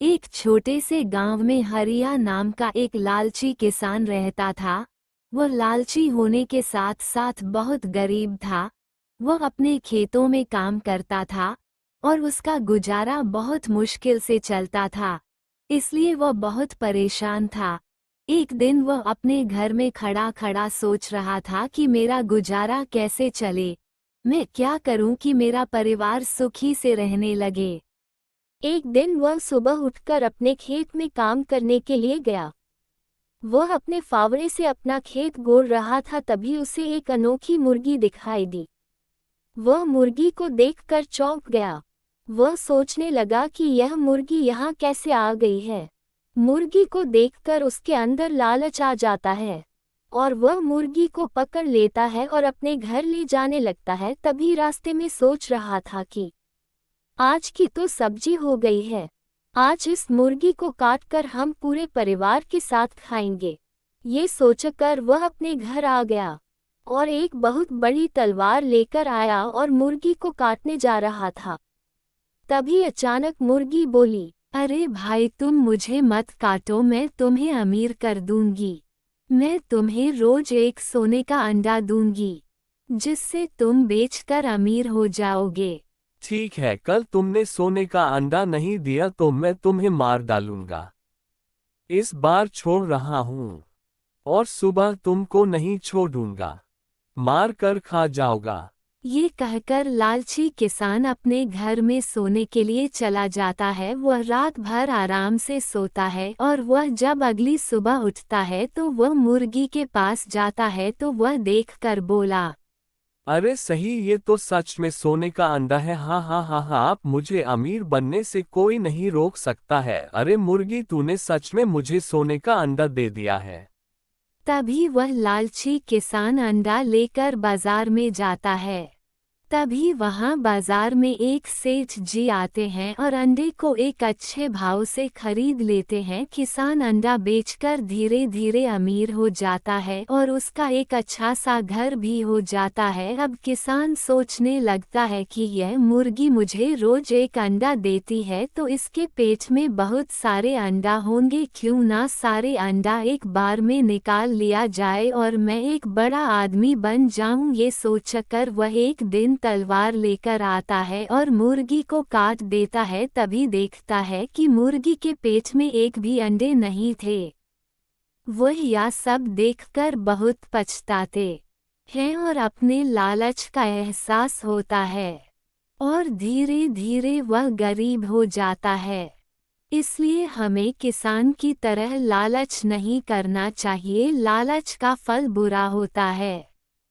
एक छोटे से गांव में हरिया नाम का एक लालची किसान रहता था। वह लालची होने के साथ साथ बहुत गरीब था। वह अपने खेतों में काम करता था और उसका गुजारा बहुत मुश्किल से चलता था, इसलिए वह बहुत परेशान था। एक दिन वह अपने घर में खड़ा खड़ा सोच रहा था कि मेरा गुजारा कैसे चले, मैं क्या करूं कि मेरा परिवार सुखी से रहने लगे। एक दिन वह सुबह उठकर अपने खेत में काम करने के लिए गया। वह अपने फावड़े से अपना खेत गोड़ रहा था, तभी उसे एक अनोखी मुर्गी दिखाई दी। वह मुर्गी को देखकर चौंक गया। वह सोचने लगा कि यह मुर्गी यहाँ कैसे आ गई है। मुर्गी को देखकर उसके अंदर लालच आ जाता है और वह मुर्गी को पकड़ लेता है और अपने घर ले जाने लगता है। तभी रास्ते में सोच रहा था कि आज की तो सब्जी हो गई है। आज इस मुर्गी को काटकर हम पूरे परिवार के साथ खाएंगे। ये सोचकर वह अपने घर आ गया और एक बहुत बड़ी तलवार लेकर आया और मुर्गी को काटने जा रहा था। तभी अचानक मुर्गी बोली, अरे भाई, तुम मुझे मत काटो, मैं तुम्हें अमीर कर दूंगी। मैं तुम्हें रोज एक सोने का अंडा दूंगी जिससे तुम बेचकर अमीर हो जाओगे। ठीक है, कल तुमने सोने का अंडा नहीं दिया तो मैं तुम्हें मार डालूंगा। इस बार छोड़ रहा हूँ और सुबह तुमको नहीं छोड़ूंगा, मार कर खा जाओगा। ये कहकर लालची किसान अपने घर में सोने के लिए चला जाता है। वह रात भर आराम से सोता है और वह जब अगली सुबह उठता है तो वह मुर्गी के पास जाता है तो वह देखकर बोला, अरे सही, ये तो सच में सोने का अंडा है। हाँ हाँ हाँ हाँ, आप मुझे अमीर बनने से कोई नहीं रोक सकता है। अरे मुर्गी, तूने सच में मुझे सोने का अंडा दे दिया है। तभी वह लालची किसान अंडा लेकर बाजार में जाता है। तभी वहां बाजार में एक सेठ जी आते हैं और अंडे को एक अच्छे भाव से खरीद लेते हैं। किसान अंडा बेचकर धीरे धीरे अमीर हो जाता है और उसका एक अच्छा सा घर भी हो जाता है। अब किसान सोचने लगता है कि यह मुर्गी मुझे रोज एक अंडा देती है तो इसके पेट में बहुत सारे अंडा होंगे, क्यों ना सारे अंडा एक बार में निकाल लिया जाए और मैं एक बड़ा आदमी बन जाऊं। ये सोचकर वह एक दिन तलवार लेकर आता है और मुर्गी को काट देता है। तभी देखता है कि मुर्गी के पेट में एक भी अंडे नहीं थे। वह यह सब देखकर बहुत पछताते हैं और अपने लालच का एहसास होता है और धीरे धीरे वह गरीब हो जाता है। इसलिए हमें किसान की तरह लालच नहीं करना चाहिए। लालच का फल बुरा होता है।